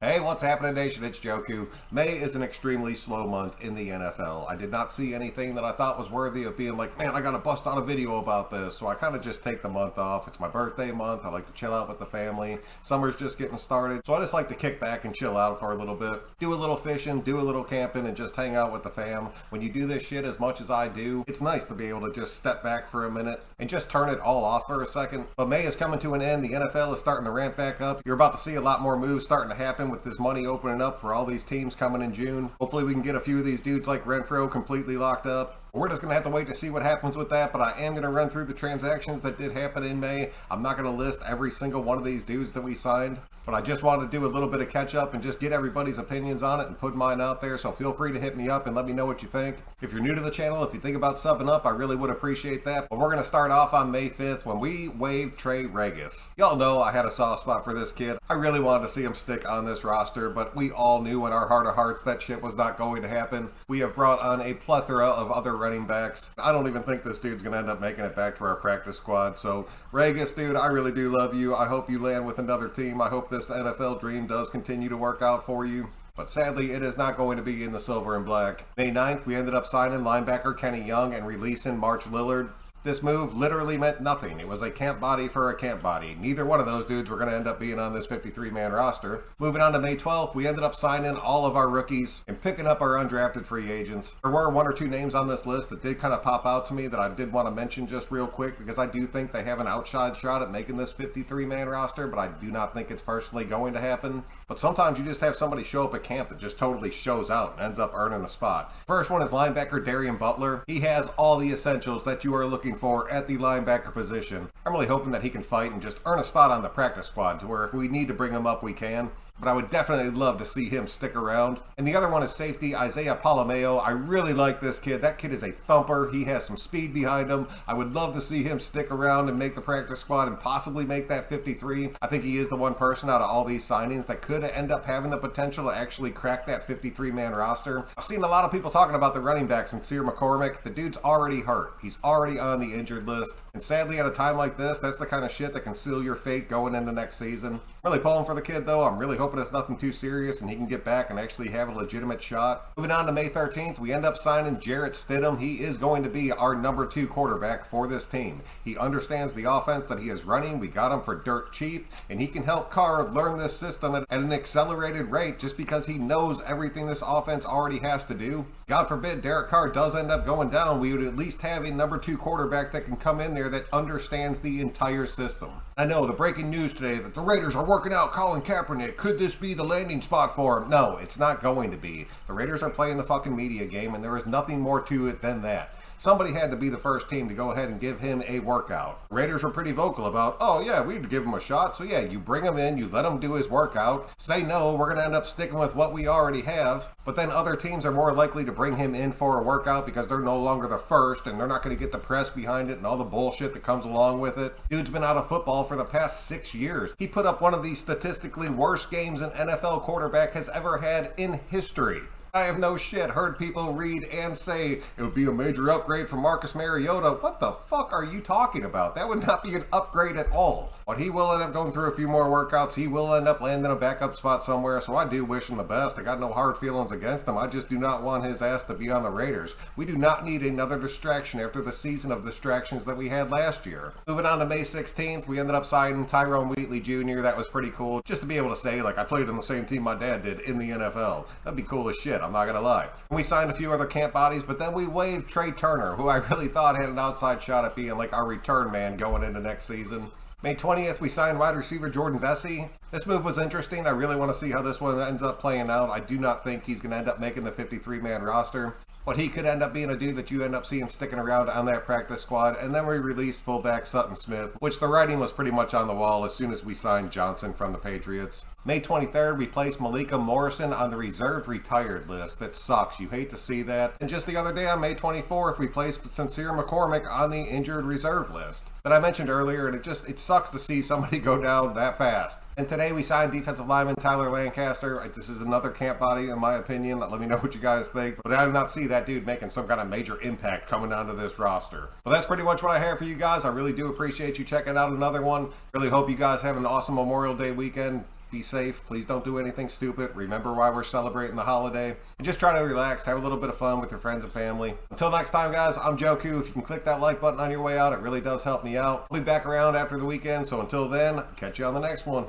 Hey, what's happening, Nation? It's Joku. May is an extremely slow month in the NFL. I did not see anything that I thought was worthy of being like, man, I gotta bust out a video about this. So I kind of just take the month off. It's my birthday month. I like to chill out with the family. Summer's just getting started. So I just like to kick back and chill out for a little bit. Do a little fishing, do a little camping, and just hang out with the fam. When you do this shit as much as I do, it's nice to be able to just step back for a minute and just turn it all off for a second. But May is coming to an end. The NFL is starting to ramp back up. You're about to see a lot more moves starting to happen with this money opening up for all these teams coming in June. Hopefully we can get a few of these dudes like Renfro completely locked up. We're just going to have to wait to see what happens with that, but I am going to run through the transactions that did happen in May. I'm not going to list every single one of these dudes that we signed, but I just wanted to do a little bit of catch up and just get everybody's opinions on it and put mine out there, so feel free to hit me up and let me know what you think. If you're new to the channel, if you think about subbing up, I really would appreciate that. But we're going to start off on May 5th when we waived Trey Regis. Y'all know I had a soft spot for this kid. I really wanted to see him stick on this roster, but we all knew in our heart of hearts that shit was not going to happen. We have brought on a plethora of other running backs. I don't even think this dude's going to end up making it back to our practice squad. So, Regis, dude, I really do love you. I hope you land with another team. I hope this NFL dream does continue to work out for you. But sadly, it is not going to be in the silver and black. May 9th, we ended up signing linebacker Kenny Young and releasing March Lillard. This move literally meant nothing. It was a camp body for a camp body. Neither one of those dudes were going to end up being on this 53-man roster. Moving on to May 12th, we ended up signing all of our rookies and picking up our undrafted free agents. There were one or two names on this list that did kind of pop out to me that I did want to mention just real quick because I do think they have an outside shot at making this 53-man roster, but I do not think it's personally going to happen. But sometimes you just have somebody show up at camp that just totally shows out and ends up earning a spot. First one is linebacker Darian Butler. He has all the essentials that you are looking for at the linebacker position. I'm really hoping that he can fight and just earn a spot on the practice squad to where if we need to bring him up, we can. But I would definitely love to see him stick around. And the other one is safety, Isaiah Palomeo. I really like this kid. That kid is a thumper. He has some speed behind him. I would love to see him stick around and make the practice squad and possibly make that 53. I think he is the one person out of all these signings that could end up having the potential to actually crack that 53-man roster. I've seen a lot of people talking about the running back, Sincere McCormick. The dude's already hurt. He's already on the injured list. And sadly, at a time like this, that's the kind of shit that can seal your fate going into next season. Really pulling for the kid, though. I'm really hoping it's nothing too serious and he can get back and actually have a legitimate shot. Moving on to May 13th, we end up signing Jarrett Stidham. He is going to be our number 2 quarterback for this team. He understands the offense that he is running. We got him for dirt cheap, and he can help Carr learn this system at an accelerated rate just because he knows everything this offense already has to do. God forbid Derek Carr does end up going down, we would at least have a number 2 quarterback that can come in there that understands the entire system. I know the breaking news today that the Raiders are working out Colin Kaepernick. Could this be the landing spot for him? No, it's not going to be. The Raiders are playing the fucking media game, and there is nothing more to it than that. Somebody had to be the first team to go ahead and give him a workout. Raiders were pretty vocal about, oh yeah, we'd give him a shot. So yeah, you bring him in, you let him do his workout. Say no, we're going to end up sticking with what we already have. But then other teams are more likely to bring him in for a workout because they're no longer the first and they're not going to get the press behind it and all the bullshit that comes along with it. Dude's been out of football for the past 6 years. He put up one of the statistically worst games an NFL quarterback has ever had in history. I have no shit heard people read and say it would be a major upgrade for Marcus Mariota. What the fuck are you talking about? That would not be an upgrade at all. But he will end up going through a few more workouts. He will end up landing a backup spot somewhere. So I do wish him the best. I got no hard feelings against him. I just do not want his ass to be on the Raiders. We do not need another distraction after the season of distractions that we had last year. Moving on to May 16th, we ended up signing Tyrone Wheatley Jr. That was pretty cool. Just to be able to say, like, I played on the same team my dad did in the NFL. That'd be cool as shit. I'm not gonna lie. We signed a few other camp bodies, but then we waived Trey Turner, who I really thought had an outside shot at being like our return man going into next season. May 20th, we signed wide receiver Jordan Vesey. This move was interesting. I really want to see how this one ends up playing out. I do not think he's going to end up making the 53-man roster. But he could end up being a dude that you end up seeing sticking around on that practice squad. And then we released fullback Sutton Smith, which the writing was pretty much on the wall as soon as we signed Johnson from the Patriots. May 23rd, we placed Malika Morrison on the reserved retired list. That sucks. You hate to see that. And just the other day on May 24th, we placed Sincere McCormick on the injured reserve list that I mentioned earlier, and it sucks to see somebody go down that fast. And today we signed defensive lineman Tyler Lancaster. This is another camp body in my opinion. Let me know what you guys think. But I do not see that dude making some kind of major impact coming onto this roster. But that's pretty much what I have for you guys. I really do appreciate you checking out another one. Really hope you guys have an awesome Memorial Day weekend. Be safe. Please don't do anything stupid. Remember why we're celebrating the holiday. And just try to relax. Have a little bit of fun with your friends and family. Until next time, guys, I'm Joku. If you can click that like button on your way out, it really does help me out. I'll be back around after the weekend. So until then, catch you on the next one.